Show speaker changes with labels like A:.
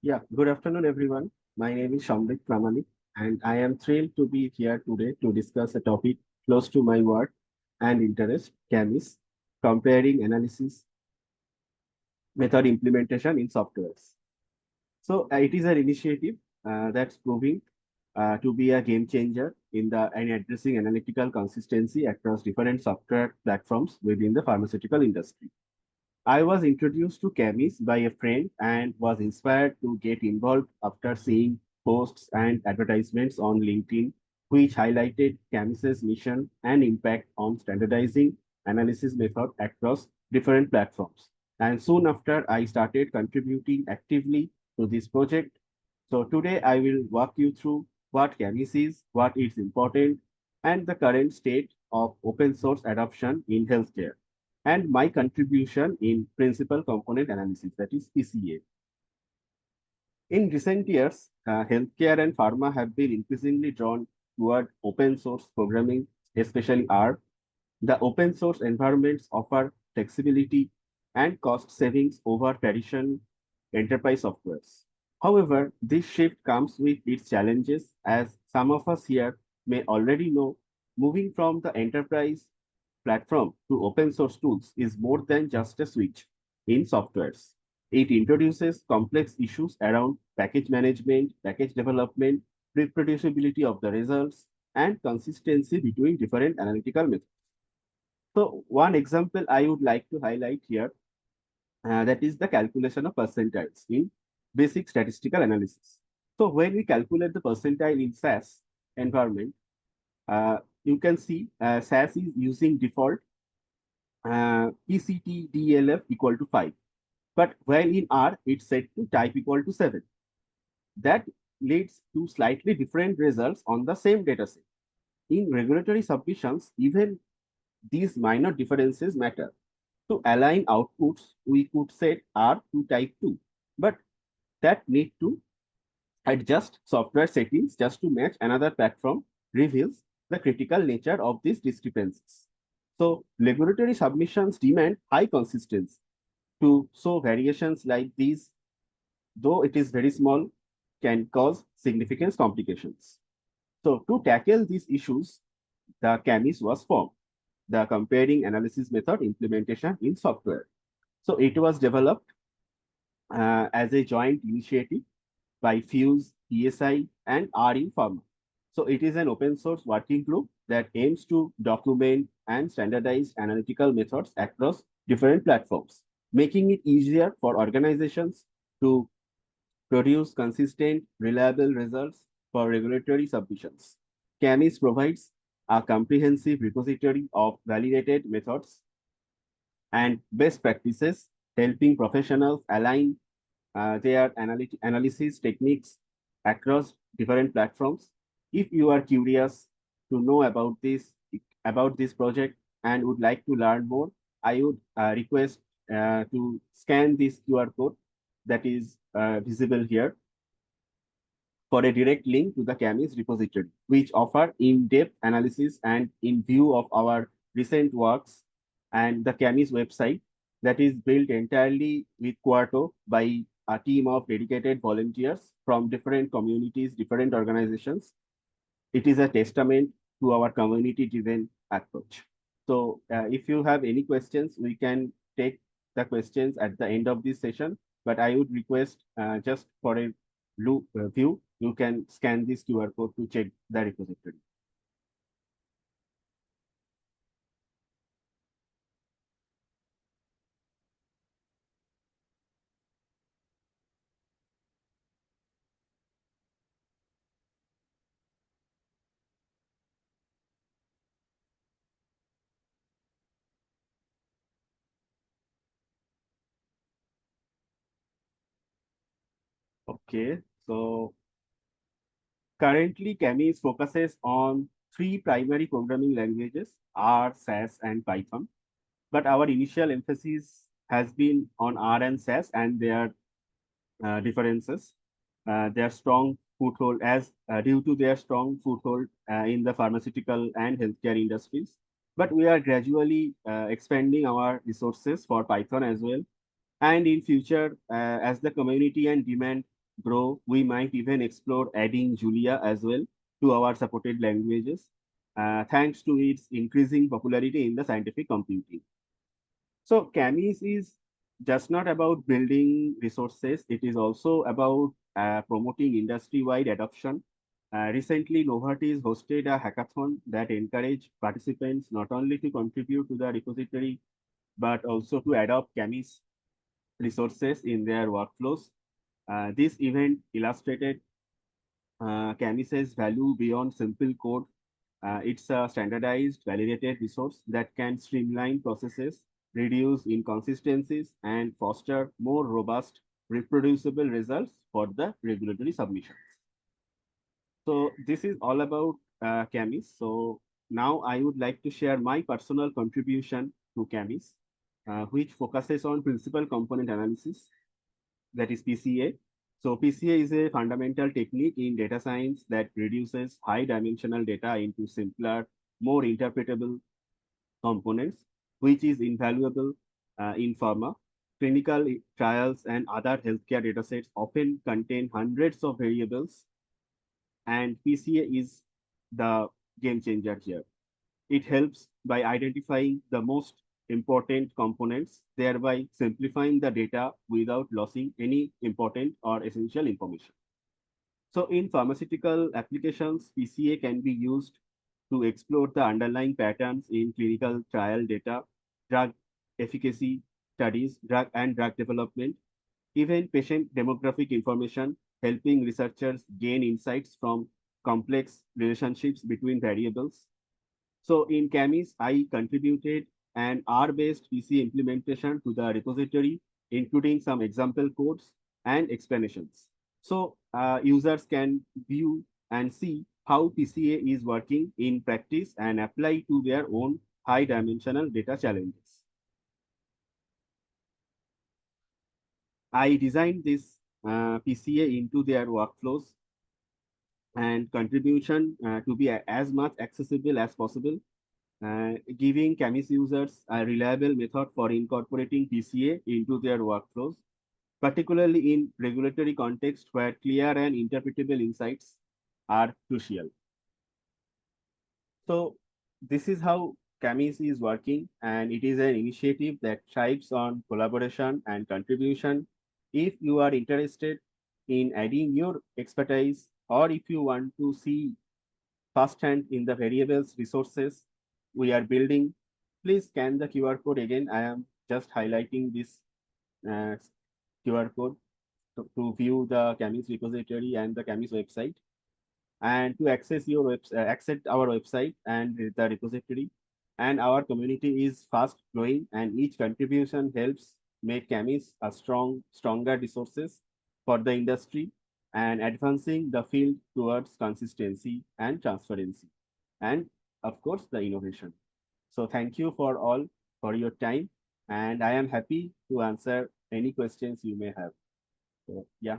A: Yeah, good afternoon, everyone. My name is Samrit Pramanik, and I am thrilled to be here today to discuss a topic close to my work and interest, CAMIS, comparing analysis method implementation in softwares. So it is an initiative that's proving to be a game changer in addressing analytical consistency across different software platforms within the pharmaceutical industry. I was introduced to CAMIS by a friend and was inspired to get involved after seeing posts and advertisements on LinkedIn, which highlighted CAMIS's mission and impact on standardizing analysis method across different platforms. And soon after, I started contributing actively to this project. So today I will walk you through what CAMIS is, what is important, and the current state of open source adoption in healthcare and my contribution in principal component analysis, that is PCA. In recent years, healthcare and pharma have been increasingly drawn toward open source programming, especially R. The open source environments offer flexibility and cost savings over traditional enterprise softwares. However, this shift comes with its challenges, as some of us here may already know. Moving from the enterprise platform to open source tools is more than just a switch in softwares. It introduces complex issues around package management, package development, reproducibility of the results, and consistency between different analytical methods. So one example I would like to highlight here, that is the calculation of percentiles in basic statistical analysis. So when we calculate the percentile in SAS environment, you can see SAS is using default PCT equal to 5. But while in R, it's set to type equal to 7. That leads to slightly different results on the same dataset. In regulatory submissions, even these minor differences matter. To align outputs, we could set R to type 2, but that need to adjust software settings just to match another platform reveals the critical nature of these discrepancies. So regulatory submissions demand high consistency. To show variations like these, though it is very small, can cause significant complications. So to tackle these issues, the CAMIS was formed, the comparing analysis method implementation in software. So it was developed as a joint initiative by PHUSE, PSI, and R in Pharma. So it is an open source working group that aims to document and standardize analytical methods across different platforms, making it easier for organizations to produce consistent, reliable results for regulatory submissions. CAMIS provides a comprehensive repository of validated methods and best practices, helping professionals align their analysis techniques across different platforms. If you are curious to know about this project and would like to learn more, I would request to scan this QR code that is visible here for a direct link to the CAMIS repository, which offer in-depth analysis and in view of our recent works and the CAMIS website that is built entirely with Quarto by a team of dedicated volunteers from different communities, different organizations. It is a testament to our community-driven approach. So if you have any questions, we can take the questions at the end of this session, but I would request just for a view, you can scan this QR code to check the repository. Okay, so currently CAMIS focuses on three primary programming languages, R, SAS, and Python. But our initial emphasis has been on R and SAS and their differences. Their strong foothold as due to their strong foothold in the pharmaceutical and healthcare industries. But we are gradually expanding our resources for Python as well. And in future, as the community and demand grow, we might even explore adding Julia as well to our supported languages, thanks to its increasing popularity in the scientific computing. So CAMIS is just not about building resources, it is also about promoting industry-wide adoption. Recently, Novartis hosted a hackathon that encouraged participants not only to contribute to the repository, but also to adopt CAMIS resources in their workflows. This event illustrated CAMIS's value beyond simple code. It's a standardized, validated resource that can streamline processes, reduce inconsistencies, and foster more robust, reproducible results for the regulatory submissions. So this is all about CAMIS. So now I would like to share my personal contribution to CAMIS, which focuses on principal component analysis, that is PCA. So PCA is a fundamental technique in data science that reduces high dimensional data into simpler, more interpretable components, which is invaluable in pharma. Clinical trials and other healthcare datasets often contain hundreds of variables, and PCA is the game changer here. It helps by identifying the most important components, thereby simplifying the data without losing any important or essential information. So in pharmaceutical applications, PCA can be used to explore the underlying patterns in clinical trial data, drug efficacy studies, drug development, even patient demographic information, helping researchers gain insights from complex relationships between variables. So in CAMIS, I contributed an R-based PC implementation to the repository, including some example codes and explanations. So users can view and see how PCA is working in practice and apply to their own high dimensional data challenges. I designed this PCA into their workflows and contribution to be as much accessible as possible, giving CAMIS users a reliable method for incorporating PCA into their workflows, particularly in regulatory context where clear and interpretable insights are crucial. So this is how CAMIS is working, and it is an initiative that thrives on collaboration and contribution. If you are interested in adding your expertise, or if you want to see firsthand in the variables resources we are building, please scan the QR code again. I am just highlighting this uh, QR code to view the CAMIS repository and the CAMIS website, and to access access our website and the repository. And our community is fast growing, and each contribution helps make CAMIS a stronger resources for the industry and advancing the field towards consistency and transparency, and of course the innovation. So thank you for all for your time, and I am happy to answer any questions you may have. So yeah.